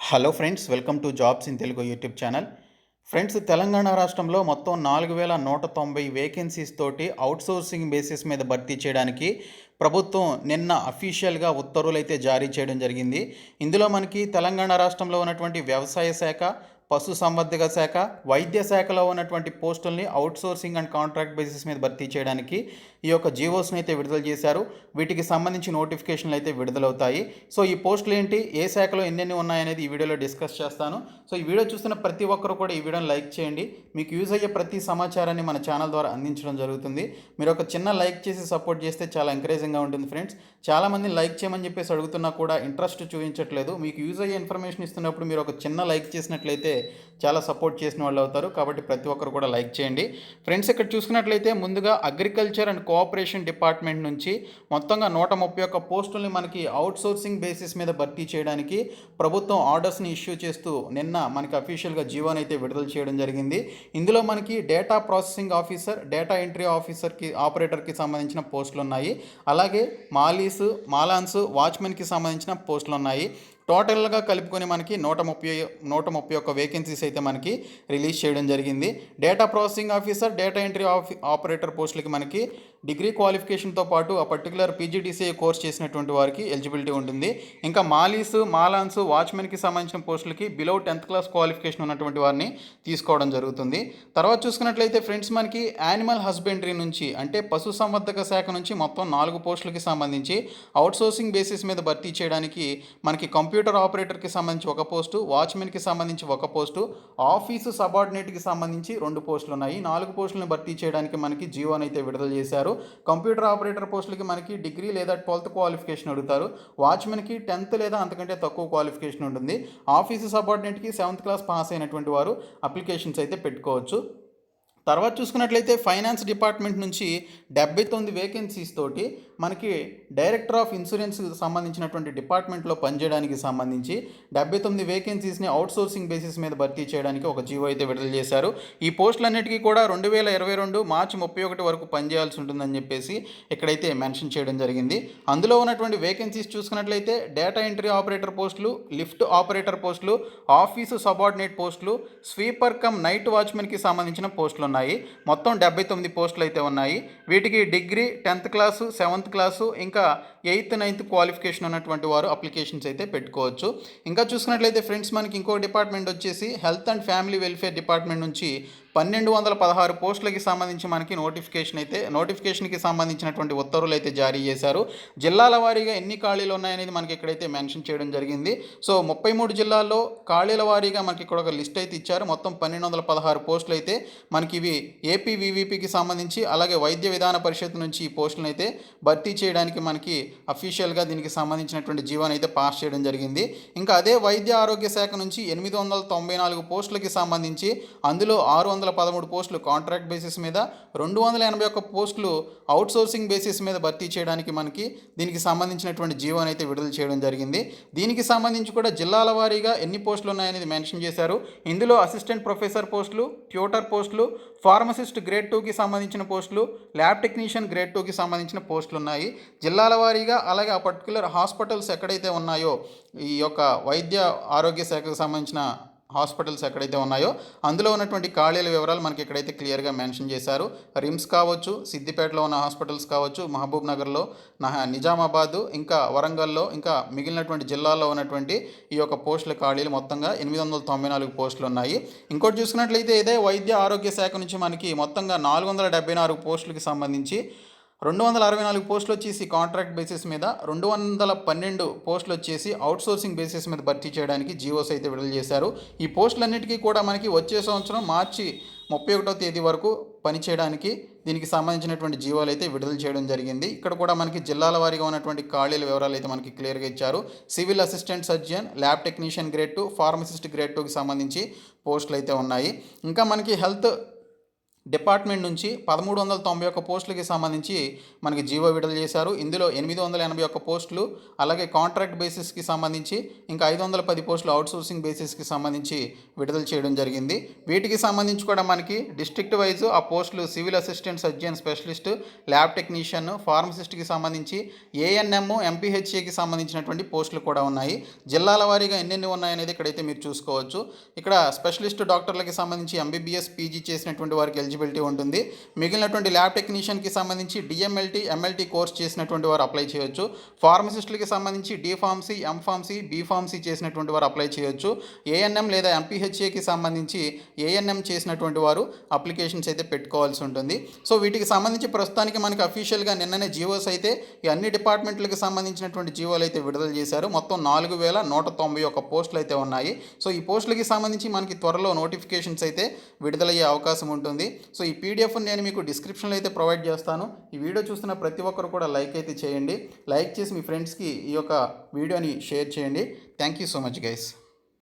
Hello friends, welcome to jobs in Telugu YouTube channel. Friends, Telangana రాష్ట్రంలో మొత్తం 4190 vacancies తోటి outsourcing basis మీద భర్తీ చేయడానికి ప్రభుత్వం నిన్న అఫీషియల్గా ఉత్తర్వులు అయితే జారీ చేయడం జరిగింది. ఇందులో మనకి తెలంగాణ రాష్ట్రంలో ఉన్నటువంటి వ్యవసాయ శాఖ, పశు సంవర్ధక శాఖ, వైద్య శాఖలో ఉన్నటువంటి పోస్టుల్ని అవుట్సోర్సింగ్ అండ్ కాంట్రాక్ట్ బేసిస్ మీద భర్తీ చేయడానికి ఈ యొక్క జీవోస్ని అయితే విడుదల చేశారు. వీటికి సంబంధించి నోటిఫికేషన్లు అయితే విడుదలవుతాయి. సో ఈ పోస్టులు ఏంటి, ఏ శాఖలో ఎన్నెన్ని ఉన్నాయనేది ఈ వీడియోలో డిస్కస్ చేస్తాను. సో ఈ వీడియో చూస్తున్న ప్రతి ఒక్కరు కూడా ఈ వీడియోని లైక్ చేయండి. మీకు యూజ్ అయ్యే ప్రతి సమాచారాన్ని మన ఛానల్ ద్వారా అందించడం జరుగుతుంది. మీరు ఒక చిన్న లైక్ చేసి సపోర్ట్ చేస్తే చాలా ఎంకరేజింగ్గా ఉంటుంది ఫ్రెండ్స్. చాలామంది లైక్ చేయమని చెప్పేసి అడుగుతున్నా కూడా ఇంట్రెస్ట్ చూపించట్లేదు. మీకు యూజ్ అయ్యే ఇన్ఫర్మేషన్ ఇస్తున్నప్పుడు మీరు ఒక చిన్న లైక్ చేసినట్లయితే చాలా సపోర్ట్ చేసిన వాళ్ళు అవుతారు. కాబట్టి ప్రతి ఒక్కరు కూడా లైక్ చేయండి ఫ్రెండ్స్. ఇక్కడ చూసుకున్నట్లయితే ముందుగా అగ్రికల్చర్ అండ్ కోఆపరేషన్ డిపార్ట్మెంట్ నుంచి మొత్తంగా 131 పోస్టుల్ని మనకి అవుట్సోర్సింగ్ బేసిస్ మీద భర్తీ చేయడానికి ప్రభుత్వం ఆర్డర్స్ని ఇష్యూ చేస్తూ నిన్న మనకి అఫీషియల్గా జీవోని అయితే విడుదల చేయడం జరిగింది. ఇందులో మనకి data processing officer, data entry ఆపరేటర్కి సంబంధించిన పోస్టులు ఉన్నాయి. అలాగే మాలాన్స్, వాచ్మెన్కి సంబంధించిన పోస్టులు ఉన్నాయి. టోటల్గా కలుపుకొని మనకి 131 వేకెన్సీస్ అయితే మనకి రిలీజ్ చేయడం జరిగింది. Data processing officer, data entry operator పోస్టులకి మనకి డిగ్రీ క్వాలిఫికేషన్తో పాటు ఆ పర్టికులర్ పీజీడీసీఏ కోర్స్ చేసినటువంటి వారికి ఎలిజిబిలిటీ ఉంటుంది. ఇంకా మాలాన్స్, వాచ్మెన్కి సంబంధించిన పోస్టులకి బిలో 10th క్లాస్ క్వాలిఫికేషన్ ఉన్నటువంటి వారిని తీసుకోవడం జరుగుతుంది. తర్వాత చూసుకున్నట్లయితే ఫ్రెండ్స్, మనకి యానిమల్ హస్బెండరీ నుంచి అంటే పశు సంవర్ధక శాఖ నుంచి మొత్తం 4 పోస్టులకి సంబంధించి అవుట్సోర్సింగ్ బేసిస్ మీద భర్తీ చేయడానికి మనకి కంప్యూటర్ ఆపరేటర్కి సంబంధించి 1 పోస్టు, వాచ్మెన్కి సంబంధించి 1 పోస్టు, ఆఫీసు సబార్డినేట్కి సంబంధించి 2 పోస్టులు ఉన్నాయి. 4 పోస్టులను భర్తీ చేయడానికి మనకి జీవోని అయితే విడుదల చేశారు. కంప్యూటర్ ఆపరేటర్ పోస్టులకి మనకి డిగ్రీ లేదా 12th క్వాలిఫికేషన్ అడుగుతారు. వాచ్మెన్కి 10th లేదా అంతకంటే తక్కువ క్వాలిఫికేషన్ ఉంటుంది. ఆఫీసు సబార్డినేట్కి 7th క్లాస్ పాస్ అయినటువంటి వారు అప్లికేషన్స్ అయితే పెట్టుకోవచ్చు. తర్వాత చూసుకున్నట్లయితే ఫైనాన్స్ డిపార్ట్మెంట్ నుంచి 79 వేకెన్సీస్ తోటి మనకి డైరెక్టర్ ఆఫ్ ఇన్సూరెన్స్ సంబంధించినటువంటి డిపార్ట్మెంట్లో పనిచేయడానికి సంబంధించి 79 వేకెన్సీస్ని అవుట్సోర్సింగ్ బేసిస్ మీద భర్తీ చేయడానికి ఒక జీవో అయితే విడుదల చేశారు. ఈ పోస్టులన్నిటికీ కూడా 2022 మార్చి 31 వరకు పనిచేయాల్సి ఉంటుందని చెప్పేసి ఇక్కడైతే మెన్షన్ చేయడం జరిగింది. అందులో ఉన్నటువంటి వేకెన్సీస్ చూసుకున్నట్లయితే డేటా ఎంట్రీ ఆపరేటర్ పోస్టులు, లిఫ్ట్ ఆపరేటర్ పోస్టులు, ఆఫీసు సబార్డినేట్ పోస్టులు, స్వీపర్ కమ్ నైట్ వాచ్మెన్కి సంబంధించిన పోస్టులు ఉన్నాయి. మొత్తం 79 పోస్టులు అయితే ఉన్నాయి. వీటికి degree, 10th class, 7th class, ఇంకా 8th, 9th క్వాలిఫికేషన్ ఉన్నటువంటి వారు అప్లికేషన్స్ అయితే పెట్టుకోవచ్చు. ఇంకా చూసుకున్నట్లయితే ఫ్రెండ్స్, మనకి ఇంకో డిపార్ట్మెంట్ వచ్చేసి health and family welfare department నుంచి 1216 పోస్టులకి సంబంధించి మనకి నోటిఫికేషన్కి సంబంధించినటువంటి ఉత్తర్వులు అయితే జారీ చేశారు. జిల్లాల వారీగా ఎన్ని ఖాళీలు ఉన్నాయనేది మనకి ఇక్కడైతే మెన్షన్ చేయడం జరిగింది. సో 33 జిల్లాల్లో ఖాళీల వారీగా మనకి ఇక్కడ ఒక లిస్ట్ అయితే ఇచ్చారు. మొత్తం 1216 పోస్టులు అయితే మనకి ఇవి ఏపీ వివిపికి సంబంధించి, అలాగే వైద్య విధాన పరిషత్ నుంచి ఈ పోస్టులను అయితే భర్తీ చేయడానికి మనకి అఫీషియల్గా దీనికి సంబంధించినటువంటి జీవోని అయితే పాస్ చేయడం జరిగింది. ఇంకా అదే వైద్య ఆరోగ్య శాఖ నుంచి 894 పోస్టులకి సంబంధించి అందులో 613 పోస్టులు కాంట్రాక్ట్ బేసిస్ మీద, 281 పోస్టులు అవుట్సోర్సింగ్ బేసిస్ మీద భర్తీ చేయడానికి మనకి దీనికి సంబంధించినటువంటి జీవోని అయితే విడుదల చేయడం జరిగింది. దీనికి సంబంధించి కూడా జిల్లాల వారీగా ఎన్ని పోస్టులు ఉన్నాయనేది మెన్షన్ చేశారు. ఇందులో అసిస్టెంట్ ప్రొఫెసర్ పోస్టులు, ట్యూటర్ పోస్టులు, ఫార్మసిస్ట్ గ్రేడ్ 2కి సంబంధించిన పోస్టులు, ల్యాబ్ టెక్నీషియన్ గ్రేడ్ 2కి సంబంధించిన పోస్టులు ఉన్నాయి జిల్లాల వారీగా. అలాగే ఆ పర్టికులర్ హాస్పిటల్స్ ఎక్కడైతే ఉన్నాయో, ఈ యొక్క వైద్య ఆరోగ్య శాఖకు సంబంధించిన హాస్పిటల్స్ ఎక్కడైతే ఉన్నాయో అందులో ఉన్నటువంటి ఖాళీల వివరాలు మనకి ఇక్కడైతే క్లియర్గా మెన్షన్ చేశారు. రిమ్స్ కావచ్చు, సిద్దిపేటలో ఉన్న హాస్పిటల్స్ కావచ్చు, మహబూబ్ నగర్లో, నిజామాబాదు, ఇంకా వరంగల్లో, ఇంకా మిగిలినటువంటి జిల్లాల్లో ఉన్నటువంటి ఈ యొక్క పోస్టుల ఖాళీలు మొత్తంగా 894 పోస్టులు ఉన్నాయి. ఇంకోటి చూసుకున్నట్లయితే ఇదే వైద్య ఆరోగ్య శాఖ నుంచి మనకి మొత్తంగా 474 పోస్టులకి సంబంధించి 264 పోస్టులు వచ్చేసి కాంట్రాక్ట్ బేసిస్ మీద, 212 పోస్టులు వచ్చేసి అవుట్సోర్సింగ్ బేసిస్ మీద భర్తీ చేయడానికి జీవోస్ అయితే విడుదల చేశారు. ఈ పోస్టులన్నిటికీ కూడా మనకి వచ్చే సంవత్సరం మార్చి 31వ తేదీ వరకు పనిచేయడానికి దీనికి సంబంధించినటువంటి జీవోలు అయితే విడుదల చేయడం జరిగింది. ఇక్కడ కూడా మనకి జిల్లాల వారీగా ఉన్నటువంటి ఖాళీల వివరాలు అయితే మనకి క్లియర్గా ఇచ్చారు. Civil assistant surgeon, lab technician grade 2, pharmacist grade 2కి సంబంధించి పోస్టులు అయితే ఉన్నాయి. ఇంకా మనకి హెల్త్ డిపార్ట్మెంట్ నుంచి 1391 పోస్టులకి సంబంధించి మనకి జీవో విడుదల చేశారు. ఇందులో 881 పోస్టులు, అలాగే కాంట్రాక్ట్ బేసిస్కి సంబంధించి ఇంకా 510 పోస్టులు అవుట్సోర్సింగ్ బేసిస్కి సంబంధించి విడుదల చేయడం జరిగింది. వీటికి సంబంధించి కూడా మనకి డిస్ట్రిక్ట్ వైజ్ ఆ పోస్టులు civil assistant, surgeon specialist, lab technician, ఫార్మసిస్ట్కి సంబంధించి ఏఎన్ఎం, ఎంపీహెచ్ఏకి సంబంధించినటువంటి పోస్టులు కూడా ఉన్నాయి. జిల్లాల వారీగా ఎన్నెన్ని ఉన్నాయనేది ఇక్కడైతే మీరు చూసుకోవచ్చు. ఇక్కడ స్పెషలిస్ట్ డాక్టర్లకి సంబంధించి ఎంబీబీఎస్, పీజీ చేసినటువంటి వారికి ఎలిజిబిలిటీ ఉంటుంది. మిగిలినటువంటి ల్యాబ్ టెక్నీషియన్కి సంబంధించి డిఎంఎల్టీ, ఎంఎల్టీ కోర్స్ చేసినటువంటి వారు అప్లై చేయొచ్చు. ఫార్మసిస్టులకి సంబంధించి D pharmacy, M pharmacy, B pharmacy చేసినటువంటి వారు అప్లై చేయొచ్చు. ఏఎన్ఎం లేదా ఎంపీహెచ్ఏకి సంబంధించి ఏఎన్ఎం చేసినటువంటి వారు అప్లికేషన్స్ అయితే పెట్టుకోవాల్సి ఉంటుంది. సో వీటికి సంబంధించి ప్రస్తుతానికి మనకి అఫీషియల్గా నిన్ననే జీవోస్ అయితే ఈ అన్ని డిపార్ట్మెంట్లకు సంబంధించినటువంటి జీవోలు అయితే విడుదల చేశారు. మొత్తం 4191 పోస్టులు అయితే ఉన్నాయి. సో ఈ పోస్టులకి సంబంధించి మనకి త్వరలో నోటిఫికేషన్స్ అయితే విడుదలయ్యే అవకాశం ఉంటుంది. సో ఈ పీడిఎఫ్ నేను మీకు డిస్క్రిప్షన్లో అయితే ప్రొవైడ్ చేస్తాను. ఈ వీడియో చూస్తున్న ప్రతి ఒక్కరు కూడా లైక్ అయితే చేయండి. లైక్ చేసి మీ ఫ్రెండ్స్కి ఈ యొక్క వీడియోని షేర్ చేయండి. Thank you so much guys.